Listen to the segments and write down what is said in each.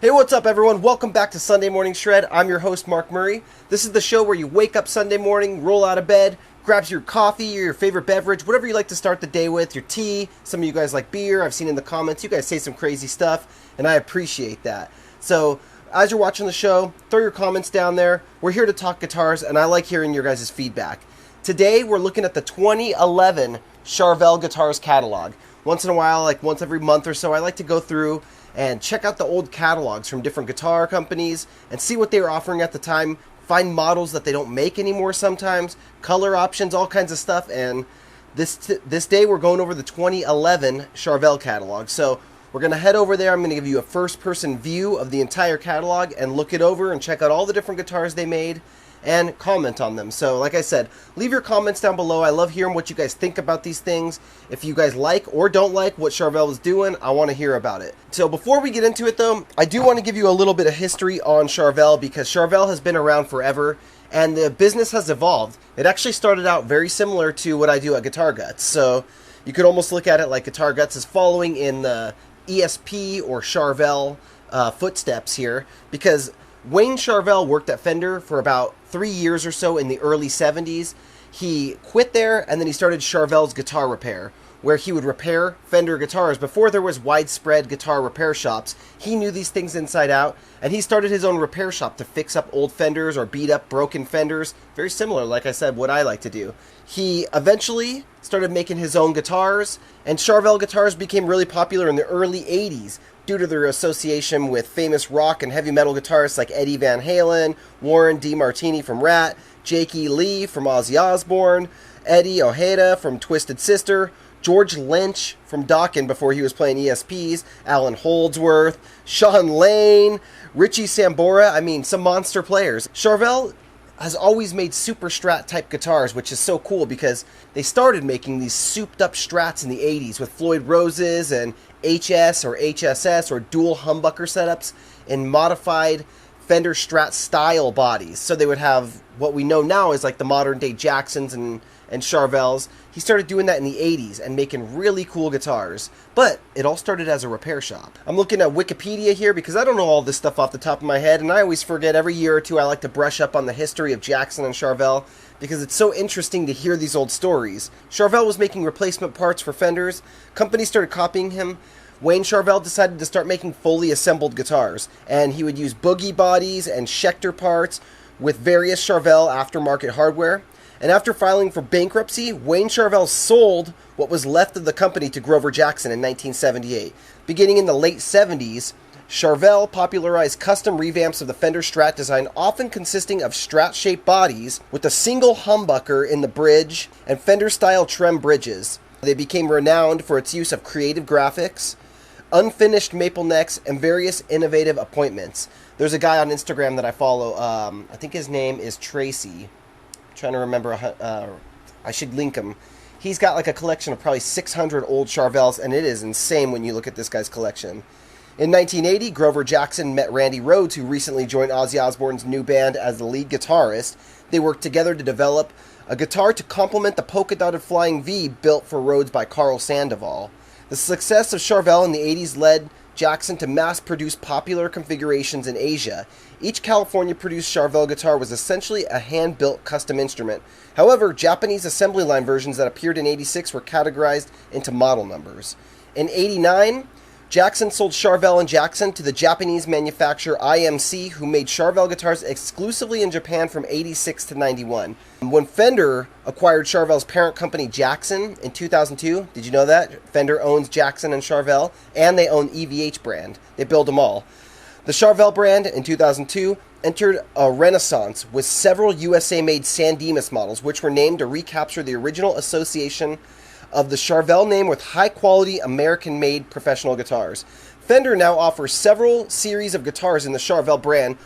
Hey, what's up, everyone? Welcome back to Sunday Morning Shred. I'm your host, Mark Murray. This is the show where you wake up Sunday morning, roll out of bed, grabs your coffee or your favorite beverage, whatever you like to start the day with, your tea. Some of you guys like beer. I've seen in the comments you guys say some crazy stuff, and I appreciate that. So, as you're watching the show, throw your comments down there. We're here to talk guitars, and I like hearing your guys' feedback. Today, we're looking at the 2011 Charvel Guitars catalog. Once in a while, like once every month or so, I like to go through and check out the old catalogs from different guitar companies and see what they were offering at the time, find models that they don't make anymore sometimes, color options, all kinds of stuff. And this day we're going over the 2011 Charvel catalog. So we're going to head over there. I'm going to give you a first-person view of the entire catalog and look it over and check out all the different guitars they made and comment on them. So like I said, leave your comments down below. I love hearing what you guys think about these things. If you guys like or don't like what Charvel is doing, I want to hear about it. So before we get into it though, I do want to give you a little bit of history on Charvel because Charvel has been around forever and the business has evolved. It actually started out very similar to what I do at Guitar Guts. So you could almost look at it like Guitar Guts is following in the ESP or Charvel footsteps here, because Wayne Charvel worked at Fender for about 3 years or so in the early 70s. He quit there and then he started Charvel's Guitar Repair, where he would repair Fender guitars. Before there was widespread guitar repair shops, he knew these things inside out, and he started his own repair shop to fix up old Fenders or beat up broken Fenders. Very similar, like I said, what I like to do. He eventually started making his own guitars, and Charvel guitars became really popular in the early 80s due to their association with famous rock and heavy metal guitarists like Eddie Van Halen, Warren DeMartini from Rat, Jake E. Lee from Ozzy Osbourne, Eddie Ojeda from Twisted Sister, George Lynch from Dokken before he was playing ESPs, Alan Holdsworth, Sean Lane, Richie Sambora. I mean, some monster players. Charvel has always made super Strat type guitars, which is so cool because they started making these souped up Strats in the 80s with Floyd Roses and HS or HSS or dual humbucker setups in modified Fender Strat style bodies. So they would have what we know now is like the modern day Jacksons and Charvels. He started doing that in the 80s and making really cool guitars. But it all started as a repair shop. I'm looking at Wikipedia here because I don't know all this stuff off the top of my head, and I always forget. Every year or two I like to brush up on the history of Jackson and Charvel because it's so interesting to hear these old stories. Charvel was making replacement parts for Fenders. Companies started copying him. Wayne Charvel decided to start making fully assembled guitars, and he would use boogie bodies and Schecter parts with various Charvel aftermarket hardware. And after filing for bankruptcy, Wayne Charvel sold what was left of the company to Grover Jackson in 1978. Beginning in the late 70s, Charvel popularized custom revamps of the Fender Strat design, often consisting of Strat-shaped bodies with a single humbucker in the bridge and Fender-style trem bridges. They became renowned for its use of creative graphics, unfinished maple necks, and various innovative appointments. There's a guy on Instagram that I follow, I think his name is Tracy. I'm trying to remember, I should link him. He's got like a collection of probably 600 old Charvels, and it is insane when you look at this guy's collection. In 1980, Grover Jackson met Randy Rhoads, who recently joined Ozzy Osbourne's new band as the lead guitarist. They worked together to develop a guitar to complement the polka-dotted Flying V built for Rhoads by Carl Sandoval. The success of Charvel in the 80s led Jackson to mass-produce popular configurations in Asia. Each California-produced Charvel guitar was essentially a hand-built custom instrument. However, Japanese assembly line versions that appeared in 86 were categorized into model numbers. In 89, Jackson sold Charvel and Jackson to the Japanese manufacturer IMC, who made Charvel guitars exclusively in Japan from 86 to 91. When Fender acquired Charvel's parent company Jackson in 2002, did you know that? Fender owns Jackson and Charvel, and they own EVH brand. They build them all. The Charvel brand in 2002 entered a renaissance with several USA-made San Dimas models, which were named to recapture the original association of the Charvel name with high-quality American-made professional guitars. Fender now offers several series of guitars in the Charvel brand,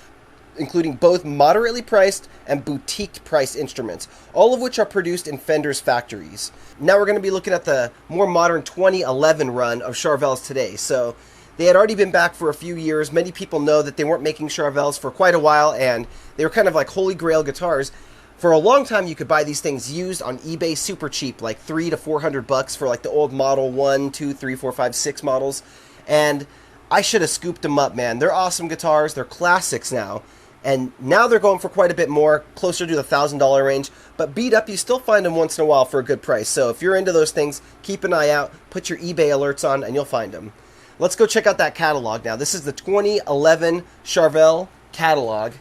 including both moderately priced and boutique-priced instruments, all of which are produced in Fender's factories. Now we're going to be looking at the more modern 2011 run of Charvels today. So they had already been back for a few years. Many people know that they weren't making Charvels for quite a while, and they were kind of like holy grail guitars. For a long time, you could buy these things used on eBay super cheap, like $300 to $400 for like the old Model 1, 2, 3, 4, 5, 6 models. And I should have scooped them up, man. They're awesome guitars. They're classics now. And now they're going for quite a bit more, closer to the $1,000 range. But beat up, you still find them once in a while for a good price. So if you're into those things, keep an eye out. Put your eBay alerts on, and you'll find them. Let's go check out that catalog now. This is the 2011 Charvel catalog.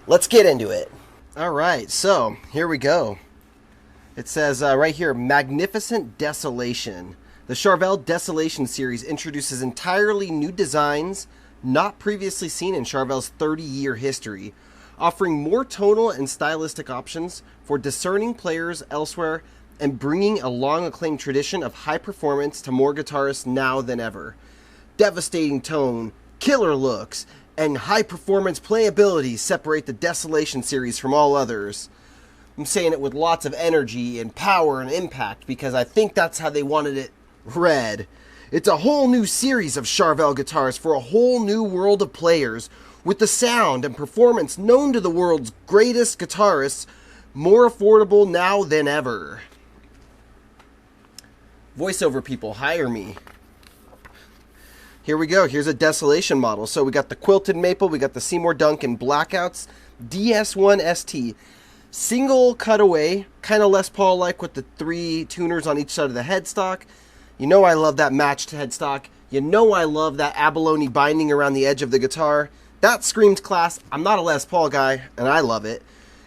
Let's get into it. All right, so here we go. It says right here, Magnificent Desolation. The Charvel Desolation series introduces entirely new designs not previously seen in Charvel's 30-year history, offering more tonal and stylistic options for discerning players elsewhere and bringing a long-acclaimed tradition of high performance to more guitarists now than ever. Devastating tone, killer looks, and high-performance playability separate the Desolation series from all others. I'm saying it with lots of energy and power and impact because I think that's how they wanted it read. It's a whole new series of Charvel guitars for a whole new world of players with the sound and performance known to the world's greatest guitarists, more affordable now than ever. Voiceover people, hire me. Here we go. Here's a Desolation model. So we got the quilted maple, we got the Seymour Duncan blackouts, DS1 ST. Single cutaway, kind of Les Paul like with the 3 tuners on each side of the headstock. You know I love that matched headstock. You know I love that abalone binding around the edge of the guitar. That screams class. I'm not a Les Paul guy, and I love it.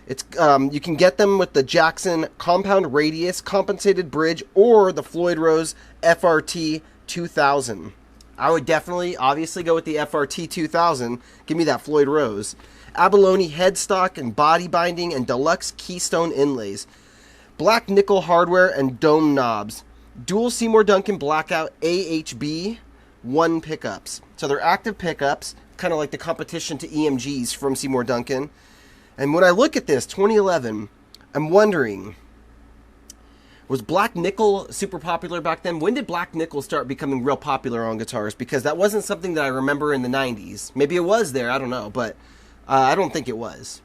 It's you can get them with the Jackson Compound Radius Compensated Bridge or the Floyd Rose FRT 2000. I would definitely, obviously, go with the FRT 2000. Give me that Floyd Rose. Abalone headstock and body binding and deluxe keystone inlays. Black nickel hardware and dome knobs. Dual Seymour Duncan blackout AHB 1 pickups. So they're active pickups, kind of like the competition to EMGs from Seymour Duncan. And when I look at this, 2011, I'm wondering, was black nickel super popular back then? When did black nickel start becoming real popular on guitars? Because that wasn't something that I remember in the 90s. Maybe it was there, I don't know, but I don't think it was.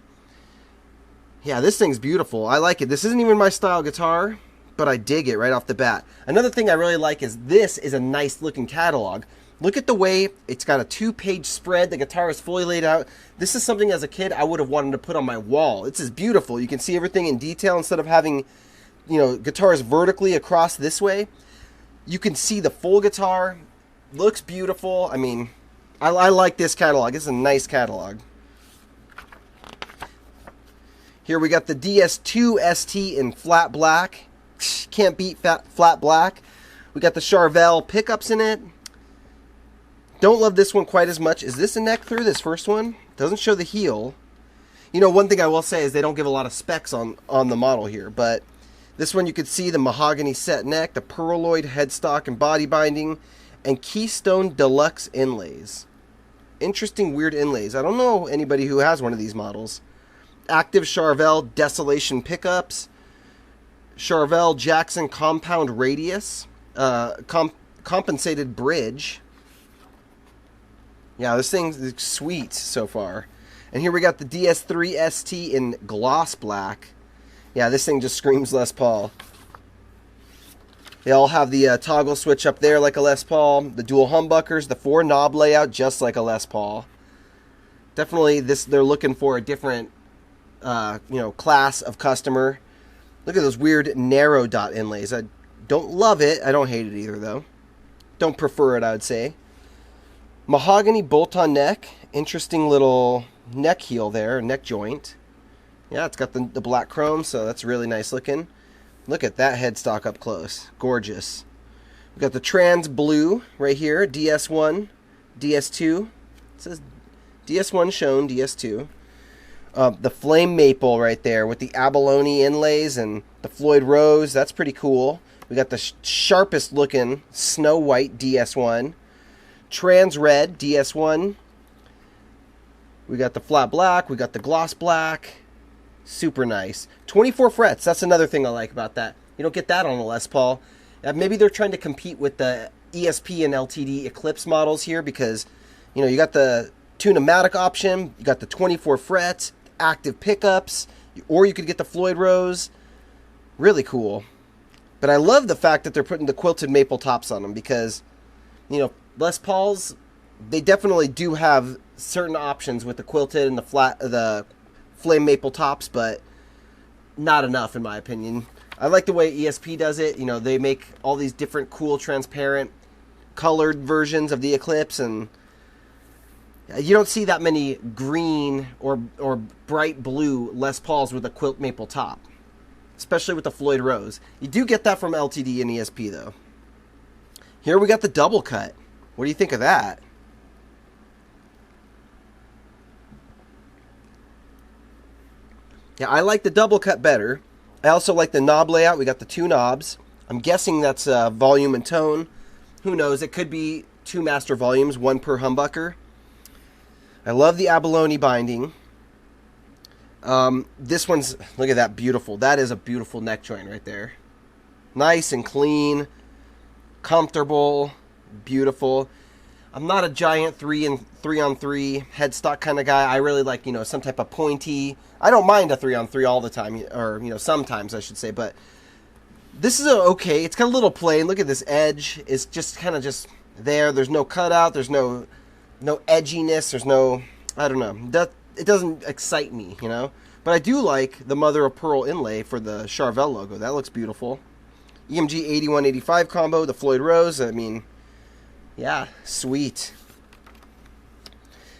Yeah, this thing's beautiful. I like it. This isn't even my style guitar, but I dig it right off the bat. Another thing I really like is this is a nice looking catalog. Look at the way it's got a 2-page spread. The guitar is fully laid out. This is something as a kid I would have wanted to put on my wall. This is beautiful. You can see everything in detail instead of having, you know, guitars vertically across this way. You can see the full guitar. Looks beautiful. I mean, I like this catalog. It's a nice catalog. Here we got the DS2 ST in flat black. Can't beat flat black. We got the Charvel pickups in it. Don't love this one quite as much. Is this a neck through, this first one? Doesn't show the heel. You know, one thing I will say is they don't give a lot of specs on the model here, but this one you could see the mahogany set neck, the pearloid headstock and body binding, and Keystone Deluxe inlays. Interesting, weird inlays. I don't know anybody who has one of these models. Active Charvel Desolation pickups. Charvel Jackson Compound Radius. Compensated Bridge. Yeah, this thing's sweet so far. And here we got the DS3 ST in gloss black. Yeah, this thing just screams Les Paul. They all have the toggle switch up there like a Les Paul. The dual humbuckers, the 4 knob layout just like a Les Paul. Definitely they're looking for a different class of customer. Look at those weird narrow dot inlays. I don't love it. I don't hate it either though. Don't prefer it, I would say. Mahogany bolt-on neck. Interesting little neck heel there, neck joint. Yeah, it's got the black chrome, so that's really nice looking. Look at that headstock up close. Gorgeous. We've got the trans blue right here, DS1, DS2. It says DS1 shown, DS2. The flame maple right there with the abalone inlays and the Floyd Rose. That's pretty cool. We got the sharpest looking snow white DS1. Trans red DS1. We got the flat black. We got the gloss black. Super nice. 24 frets. That's another thing I like about that. You don't get that on a Les Paul. Maybe they're trying to compete with the ESP and LTD Eclipse models here because, you know, you got the tune-o-matic option. You got the 24 frets, active pickups, or you could get the Floyd Rose. Really cool. But I love the fact that they're putting the quilted maple tops on them because, you know, Les Pauls, they definitely do have certain options with the quilted and the flame maple tops, but not enough in my opinion. I like the way ESP does it. You know, they make all these different cool, transparent, colored versions of the Eclipse, and you don't see that many green or bright blue Les Pauls with a quilt maple top, especially with the Floyd Rose. You do get that from LTD and ESP though. Here we got the double cut. What do you think of that? Yeah, I like the double cut better. I also like the knob layout. We got the 2 knobs. I'm guessing that's volume and tone. Who knows? It could be 2 master volumes, 1 per humbucker. I love the abalone binding. This one's, look at that, beautiful. That is a beautiful neck joint right there. Nice and clean, comfortable, beautiful. I'm not a giant 3-on-3 headstock kind of guy. I really like, you know, some type of pointy. I don't mind a 3-on-3 all the time, or, you know, sometimes I should say, but this is okay. It's got a little plain. Look at this edge. It's just kind of just there. There's no cutout. There's no edginess. There's no, I don't know. It doesn't excite me, you know. But I do like the mother of pearl inlay for the Charvel logo. That looks beautiful. EMG 8185 combo, the Floyd Rose. I mean, yeah, sweet.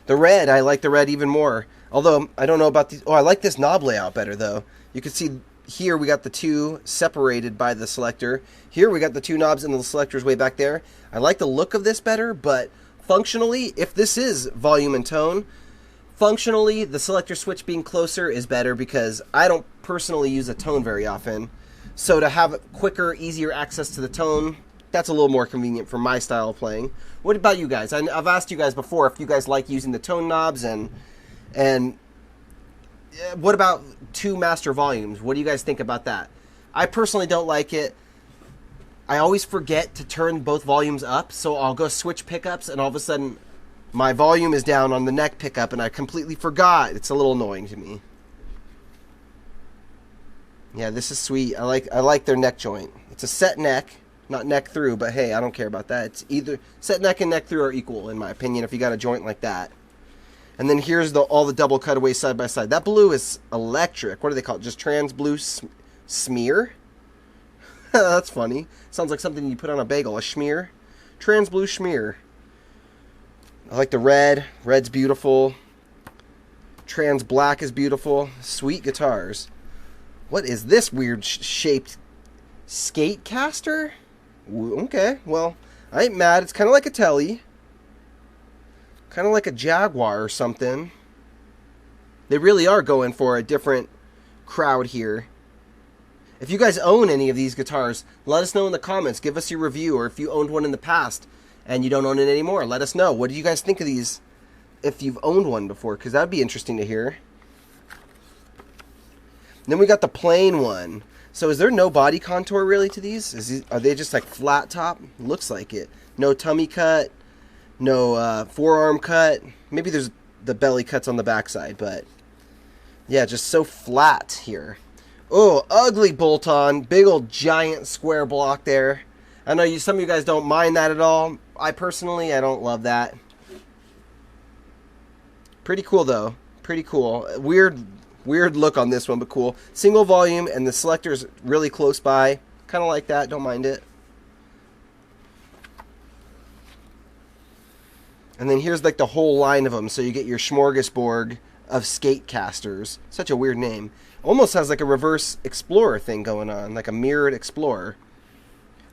The red, I like the red even more. Although, I don't know about these. Oh, I like this knob layout better, though. You can see here we got the 2 separated by the selector. Here we got the 2 knobs and the selectors way back there. I like the look of this better, but functionally, if this is volume and tone, functionally, the selector switch being closer is better because I don't personally use a tone very often. So to have quicker, easier access to the tone, that's a little more convenient for my style of playing. What about you guys? I've asked you guys before if you guys like using the tone knobs, and what about 2 master volumes? What do you guys think about that? I personally don't like it. I always forget to turn both volumes up, so I'll go switch pickups, and all of a sudden my volume is down on the neck pickup, and I completely forgot. It's a little annoying to me. Yeah, this is sweet. I like their neck joint. It's a set neck, not neck through, but hey, I don't care about that. It's either set neck and neck through are equal, in my opinion, if you got a joint like that. And then here's all the double cutaways side by side. That blue is electric. What do they call it? Just trans blue smear? That's funny. Sounds like something you put on a bagel. A schmear? Trans blue schmear. I like the red. Red's beautiful. Trans black is beautiful. Sweet guitars. What is this weird shaped skate caster? Okay, well, I ain't mad. It's kind of like a Telly. Kind of like a Jaguar or something. They really are going for a different crowd here. If you guys own any of these guitars, let us know in the comments. Give us your review, or if you owned one in the past and you don't own it anymore, let us know. What do you guys think of these if you've owned one before? Because that would be interesting to hear. And then we got the plain one. So is there no body contour really to these? Are they just like flat top? Looks like it. No tummy cut. No forearm cut. Maybe there's the belly cuts on the backside, but yeah, just so flat here. Oh, ugly bolt-on. Big old giant square block there. I know some of you guys don't mind that at all. I personally don't love that. Pretty cool though. Pretty cool. Weird look on this one, but cool. Single volume, and the selector's really close by. Kind of like that. Don't mind it. And then here's like the whole line of them, so you get your smorgasbord of skate casters. Such a weird name. Almost has like a reverse Explorer thing going on, like a mirrored Explorer.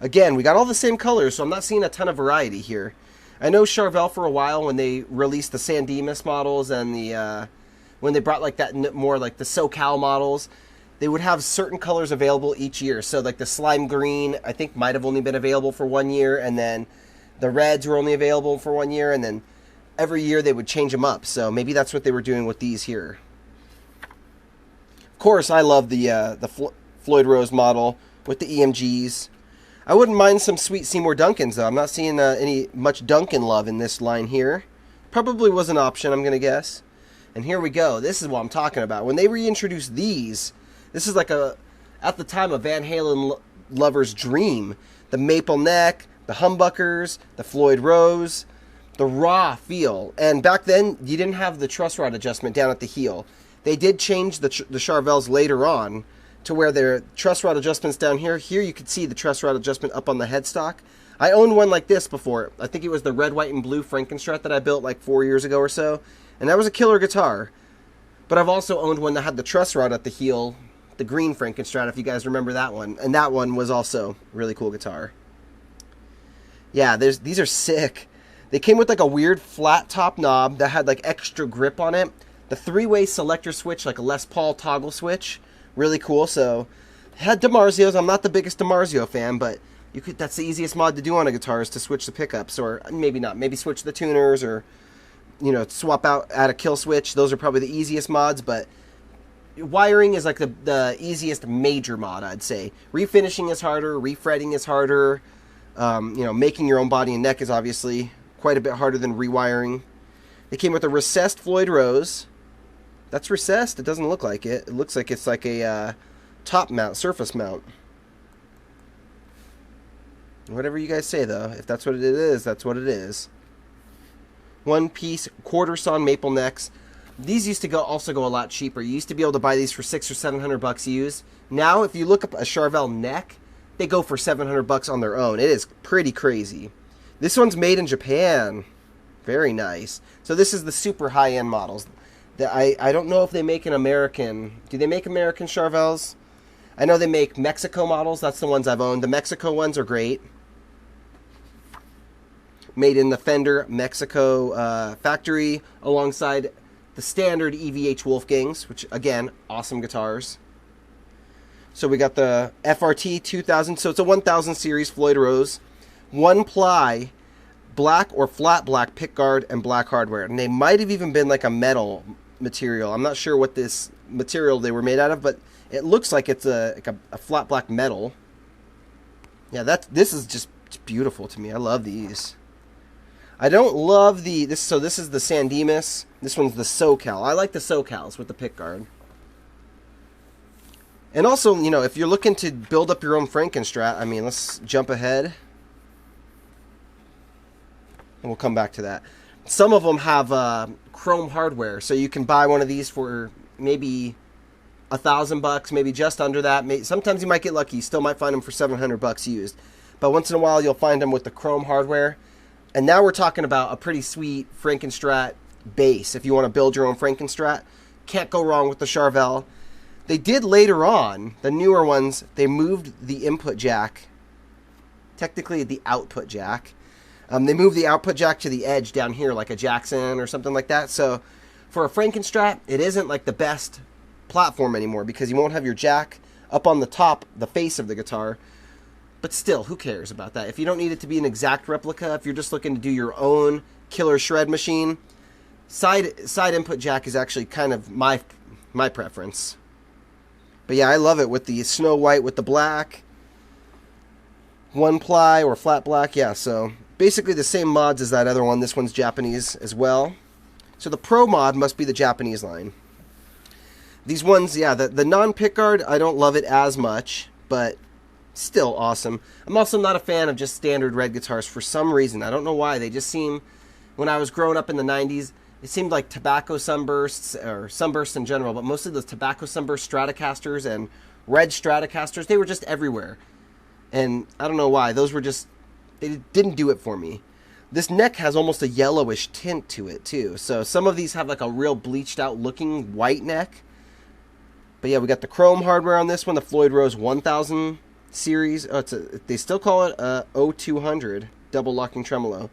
Again, we got all the same colors, so I'm not seeing a ton of variety here. I know Charvel for a while, when they released the San Dimas models and the when they brought like that more like the SoCal models, they would have certain colors available each year. So like the slime green, I think might have only been available for 1 year, and then the reds were only available for 1 year, and then every year they would change them up. So maybe that's what they were doing with these here. Of course, I love the Floyd Rose model with the EMGs. I wouldn't mind some sweet Seymour Duncans, though. I'm not seeing any much Duncan love in this line here. Probably was an option, I'm going to guess. And here we go. This is what I'm talking about. When they reintroduced these, this is like at the time, a Van Halen lover's dream. The maple neck, the humbuckers, the Floyd Rose, the raw feel. And back then, you didn't have the truss rod adjustment down at the heel. They did change the Charvels later on to where their truss rod adjustments down here. Here you could see the truss rod adjustment up on the headstock. I owned one like this before. I think it was the red, white, and blue Frankenstrat that I built like 4 years ago or so. And that was a killer guitar. But I've also owned one that had the truss rod at the heel, the green Frankenstrat, if you guys remember that one. And that one was also a really cool guitar. Yeah, these are sick. They came with like a weird flat top knob that had like extra grip on it. The 3-way selector switch, like a Les Paul toggle switch. Really cool. So, had DiMarzios. I'm not the biggest DiMarzio fan, but that's the easiest mod to do on a guitar is to switch the pickups. Or maybe not. Maybe switch the tuners or, you know, swap out, add a kill switch. Those are probably the easiest mods, but wiring is like the easiest major mod, I'd say. Refinishing is harder. Refretting is harder. You know, making your own body and neck is obviously quite a bit harder than rewiring. They came with a recessed Floyd Rose. That's recessed? It doesn't look like it. It looks like it's like a top mount, surface mount. Whatever you guys say, though. If that's what it is, that's what it is. One-piece quarter sawn maple necks. These used to also go a lot cheaper. You used to be able to buy these for $600 or $700 used. Now, if you look up a Charvel neck, they go for $700 on their own. It is pretty crazy. This one's made in Japan. Very nice. So this is the super high-end models. I don't know if they make an American. Do they make American Charvels? I know they make Mexico models. That's the ones I've owned. The Mexico ones are great. Made in the Fender Mexico factory alongside the standard EVH Wolfgangs, which, again, awesome guitars. So we got the FRT 2000. So it's a 1000 series Floyd Rose. 1-ply black or flat black pickguard and black hardware. And they might have even been like a metal material. I'm not sure what this material they were made out of, but it looks like it's a flat black metal. Yeah, this is just beautiful to me. I love these. I don't love this. So this is the San Dimas. This one's the SoCal. I like the SoCals with the pickguard. And also, you know, if you're looking to build up your own Frankenstrat, I mean, let's jump ahead. And we'll come back to that. Some of them have chrome hardware, so you can buy one of these for maybe $1,000, maybe just under that. Sometimes you might get lucky. You still might find them for $700 used. But once in a while, you'll find them with the chrome hardware. And now we're talking about a pretty sweet Frankenstrat base. If you want to build your own Frankenstrat, can't go wrong with the Charvel. They did later on, the newer ones, they moved the input jack, technically the output jack. They moved the output jack to the edge down here, like a Jackson or something like that. So for a Frankenstrat, it isn't like the best platform anymore because you won't have your jack up on the top, the face of the guitar. But still, who cares about that? If you don't need it to be an exact replica, if you're just looking to do your own killer shred machine, side input jack is actually kind of my preference. But yeah, I love it with the snow white with the black. 1-ply or flat black, yeah, so basically the same mods as that other one. This one's Japanese as well. So the Pro mod must be the Japanese line. These ones, yeah, the non-pickguard, I don't love it as much, but still awesome. I'm also not a fan of just standard red guitars for some reason. I don't know why. They just seem, when I was growing up in the 90s, it seemed like tobacco sunbursts, or sunbursts in general, but mostly the tobacco sunburst Stratocasters and red Stratocasters, they were just everywhere. And I don't know why. Those were just, they didn't do it for me. This neck has almost a yellowish tint to it, too. So some of these have like a real bleached out looking white neck. But yeah, we got the chrome hardware on this one, the Floyd Rose 1000 series. Oh, they still call it O200 double locking tremolo.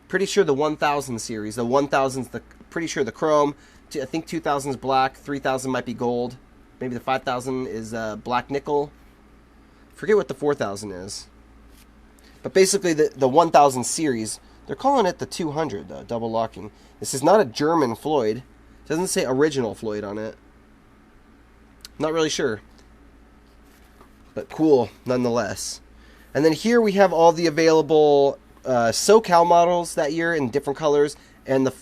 Pretty sure the 1000 series. The 1000's pretty sure the chrome. I think 2000's black. 3000 might be gold. Maybe the 5000 is black nickel. Forget what the 4000 is. But basically the 1000 series, they're calling it the 200 though, double locking. This is not a German Floyd. It doesn't say original Floyd on it. Not really sure. But cool nonetheless. And then here we have all the available SoCal models that year in different colors and the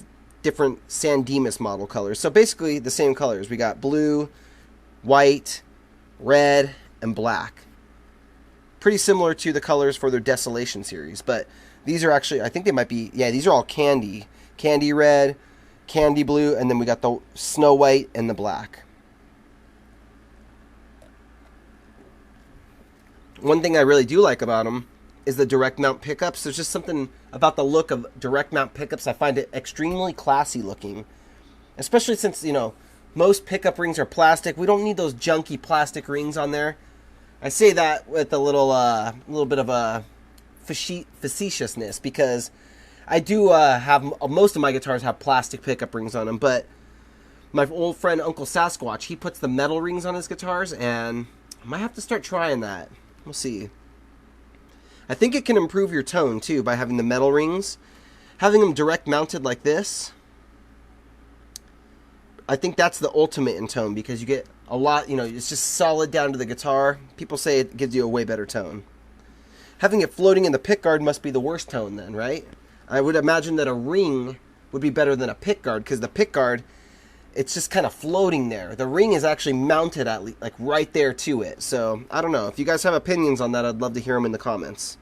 different San Dimas model colors. So basically the same colors. We got blue, white, red, and black. pretty similar to the colors for their Desolation series. But these are actually, I think they might be, yeah, these are all candy. Candy red, candy blue, and then we got the snow white and the black. One thing I really do like about them is the direct mount pickups. There's just something about the look of direct mount pickups. I find it extremely classy looking, especially since, you know, most pickup rings are plastic. We don't need those junky plastic rings on there. I say that with a little bit of a facetiousness, because I do have, most of my guitars have plastic pickup rings on them, but my old friend Uncle Sasquatch, he puts the metal rings on his guitars, and I might have to start trying that. We'll see. I think it can improve your tone too by having the metal rings. Having them direct mounted like this, I think that's the ultimate in tone, because you get a lot, you know, it's just solid down to the guitar. People say it gives you a way better tone. Having it floating in the pickguard must be the worst tone then, right? I would imagine that a ring would be better than a pickguard, because the pickguard, it's just kind of floating there. The ring is actually mounted at like right there to it. So I don't know. If you guys have opinions on that, I'd love to hear them in the comments.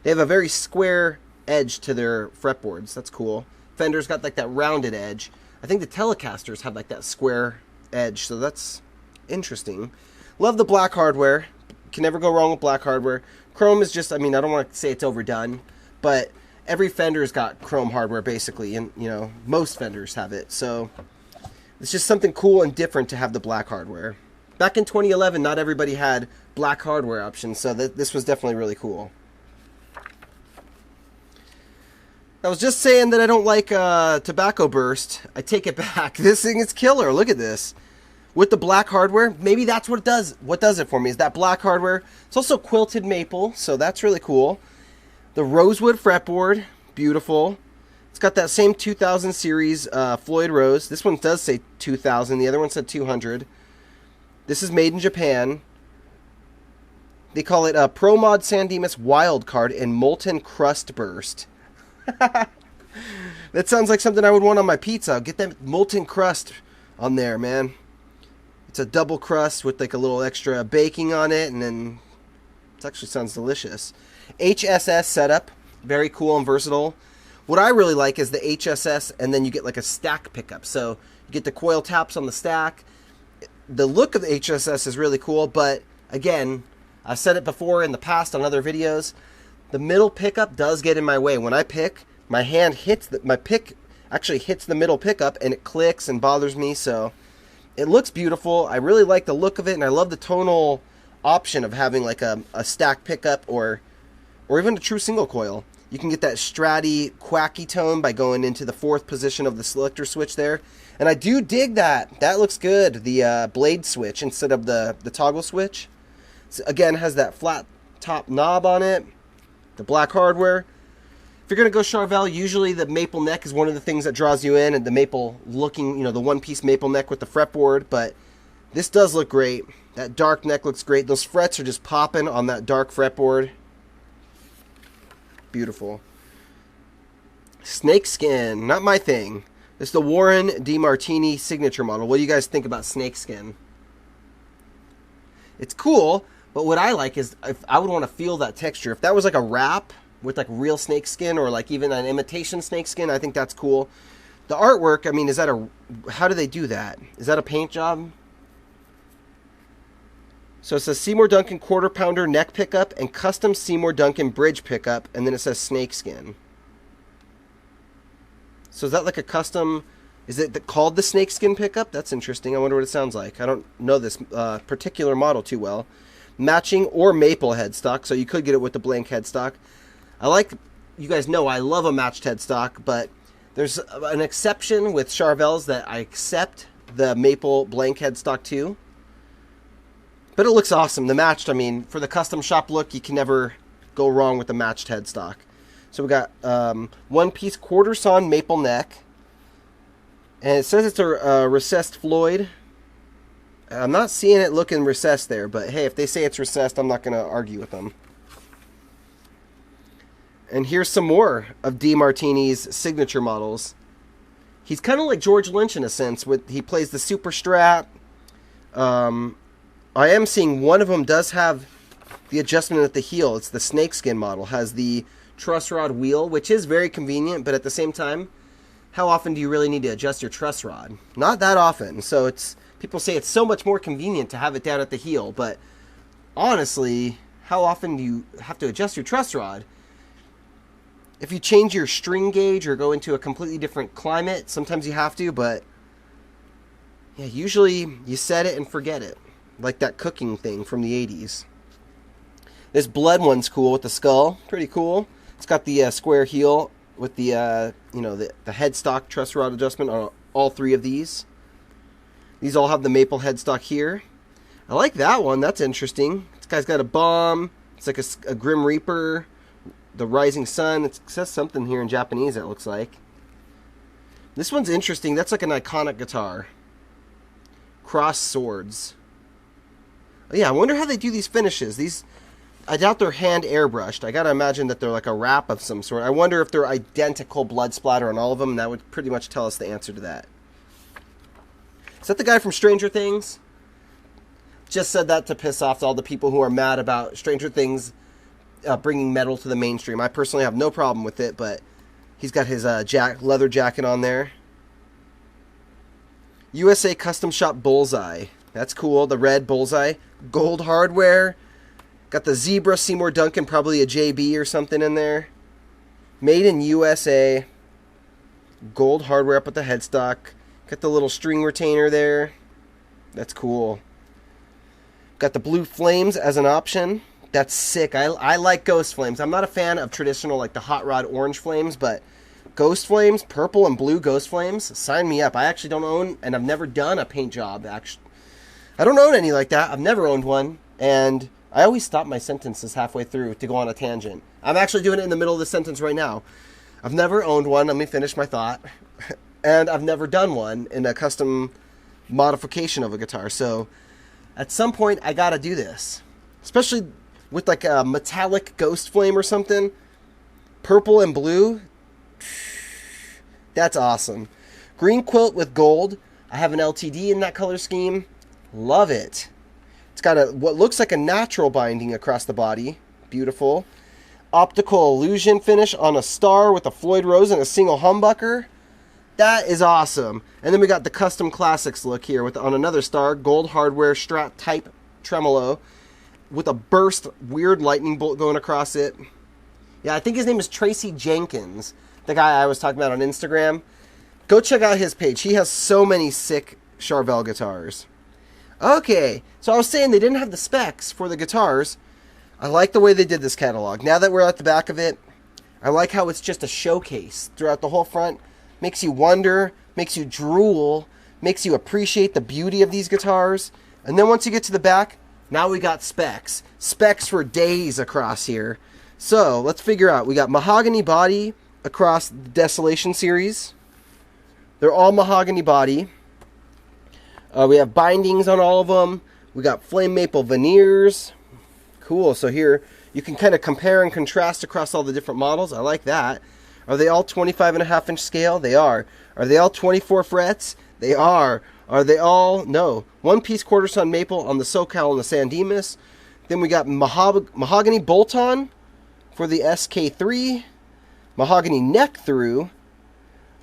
They have a very square edge to their fretboards. That's cool. Fender's got like that rounded edge. I think the Telecasters have like that square edge, so that's interesting. Love the black hardware. Can never go wrong with black hardware. Chrome is just, I mean, I don't want to say it's overdone, but every Fender's got chrome hardware basically, and you know, most Fenders have it. So it's just something cool and different to have the black hardware. Back in 2011, not everybody had black hardware options, so this was definitely really cool. I was just saying that I don't like Tobacco Burst. I take it back. This thing is killer. Look at this. With the black hardware, maybe that's what it does. What does it for me is that black hardware. It's also quilted maple, so that's really cool. The rosewood fretboard, beautiful. It's got that same 2000 series Floyd Rose. This one does say 2000. The other one said 200. This is made in Japan. They call it a Pro Mod San Dimas Wild Card and Molten Crust Burst. That sounds like something I would want on my pizza. Get that molten crust on there, man. It's a double crust with like a little extra baking on it, and then it actually sounds delicious. HSS setup, very cool and versatile. What I really like is the HSS, and then you get like a stack pickup. So you get the coil taps on the stack. The look of the HSS is really cool, but again, I've said it before in the past on other videos, the middle pickup does get in my way. When I pick, my hand hits, my pick actually hits the middle pickup, and it clicks and bothers me, so it looks beautiful. I really like the look of it, and I love the tonal option of having like a stack pickup or even a true single coil. You can get that stratty, quacky tone by going into the 4th position of the selector switch there. And I do dig that. That looks good, the blade switch instead of the toggle switch. So again, has that flat top knob on it. The black hardware. If you're going to go Charvel, usually the maple neck is one of the things that draws you in, and the maple looking, you know, the one-piece maple neck with the fretboard, but this does look great. That dark neck looks great. Those frets are just popping on that dark fretboard. Beautiful. Snakeskin, not my thing. This is the Warren DeMartini signature model. What do you guys think about snakeskin? It's cool, but what I like is if I would want to feel that texture. If that was like a wrap with like real snakeskin, or like even an imitation snakeskin, I think that's cool. The artwork, I mean, is that how do they do that? Is that a paint job? So it says Seymour Duncan quarter pounder neck pickup and custom Seymour Duncan bridge pickup, and then it says snakeskin. So is that like a custom, is it called the snakeskin pickup? That's interesting. I wonder what it sounds like. I don't know this particular model too well. Matching or maple headstock, so you could get it with the blank headstock. I like, you guys know I love a matched headstock, but there's an exception with Charvels that I accept the maple blank headstock too. But it looks awesome. The matched, I mean, for the custom shop look, you can never go wrong with the matched headstock. So we got one-piece quarter sawn maple neck. And it says it's a recessed Floyd. I'm not seeing it looking recessed there, but hey, if they say it's recessed, I'm not going to argue with them. And here's some more of DeMartini's signature models. He's kind of like George Lynch in a sense. He plays the Super Strat. I am seeing one of them does have the adjustment at the heel. It's the snakeskin model. Has the truss rod wheel, which is very convenient, but at the same time, how often do you really need to adjust your truss rod? Not that often. So it's, people say it's so much more convenient to have it down at the heel, but honestly, how often do you have to adjust your truss rod? If you change your string gauge or go into a completely different climate, sometimes you have to, but yeah, usually you set it and forget it. Like that cooking thing from the 80s. This blood one's cool with the skull. Pretty cool. It's got the square heel with the, the headstock truss rod adjustment on all three of these. These all have the maple headstock here. I like that one. That's interesting. This guy's got a bomb. It's like a Grim Reaper. The Rising Sun. It says something here in Japanese, it looks like. This one's interesting. That's like an iconic guitar. Cross swords. Oh, yeah, I wonder how they do these finishes. These, I doubt they're hand airbrushed. I gotta imagine that they're like a wrap of some sort. I wonder if they're identical blood splatter on all of them, and that would pretty much tell us the answer to that. Is that the guy from Stranger Things? Just said that to piss off all the people who are mad about Stranger Things bringing metal to the mainstream. I personally have no problem with it, but he's got his leather jacket on there. USA Custom Shop Bullseye. That's cool. The red Bullseye. Gold hardware. Got the zebra Seymour Duncan, probably a JB or something in there. Made in USA. Gold hardware up at the headstock. Got the little string retainer there. That's cool. Got the blue flames as an option. That's sick. I like ghost flames. I'm not a fan of traditional, like the hot rod orange flames, but ghost flames, purple and blue ghost flames, sign me up. I actually don't own, and I've never done a paint job. Actually, I don't own any like that. I've never owned one, and I always stop my sentences halfway through to go on a tangent. I'm actually doing it in the middle of the sentence right now. I've never owned one. Let me finish my thought. And I've never done one in a custom modification of a guitar. So at some point, I got to do this. Especially with like a metallic ghost flame or something. Purple and blue. That's awesome. Green quilt with gold. I have an LTD in that color scheme. Love it. It's got what looks like a natural binding across the body. Beautiful. Optical illusion finish on a star with a Floyd Rose and a single humbucker. That is awesome. And then we got the custom classics look here with on another star, gold hardware Strat type tremolo with a burst weird lightning bolt going across it. Yeah, I think his name is Tracy Jenkins, the guy I was talking about on Instagram. Go check out his page. He has so many sick Charvel guitars. Okay, so I was saying they didn't have the specs for the guitars. I like the way they did this catalog. Now that we're at the back of it, I like how it's just a showcase throughout the whole front. Makes you wonder, makes you drool, makes you appreciate the beauty of these guitars. And then once you get to the back, now we got specs. Specs for days across here. So, let's figure out. We got mahogany body across the Desolation series. They're all mahogany body. We have bindings on all of them. We got flame maple veneers. Cool. So here, you can kind of compare and contrast across all the different models. I like that. Are they all 25.5-inch scale? They are. Are they all 24 frets? They are. Are they all? No. One-piece quarter-ton maple on the SoCal and the San Dimas. Then we got mahogany bolt-on for the SK3. Mahogany neck-through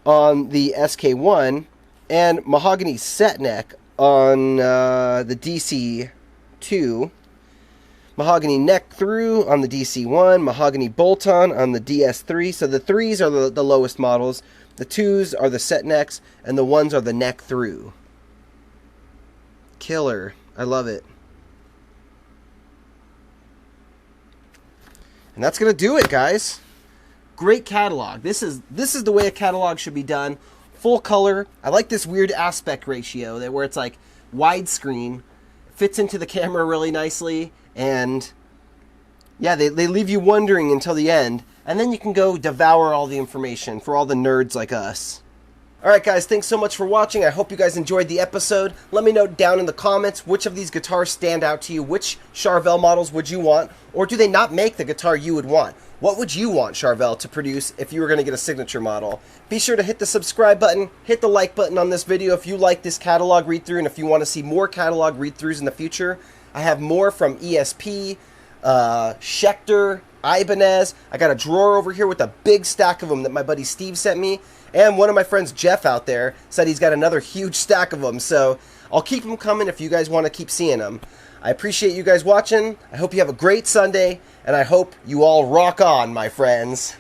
on the SK1. And mahogany set neck on the DC2. Mahogany neck through on the DC1, mahogany bolt-on on the DS3. So the 3s are the lowest models, the 2s are the set necks, and the 1s are the neck through. Killer. I love it. And that's going to do it, guys. Great catalog. This is the way a catalog should be done. Full color. I like this weird aspect ratio where it's like widescreen. Fits into the camera really nicely. And yeah, they leave you wondering until the end. And then you can go devour all the information for all the nerds like us. Alright guys, thanks so much for watching. I hope you guys enjoyed the episode. Let me know down in the comments which of these guitars stand out to you. Which Charvel models would you want? Or do they not make the guitar you would want? What would you want Charvel to produce if you were going to get a signature model? Be sure to hit the subscribe button, hit the like button on this video if you like this catalog read-through, and if you want to see more catalog read-throughs in the future. I have more from ESP, Schecter, Ibanez. I got a drawer over here with a big stack of them that my buddy Steve sent me. And one of my friends, Jeff, out there, said he's got another huge stack of them. So I'll keep them coming if you guys want to keep seeing them. I appreciate you guys watching. I hope you have a great Sunday, and I hope you all rock on, my friends.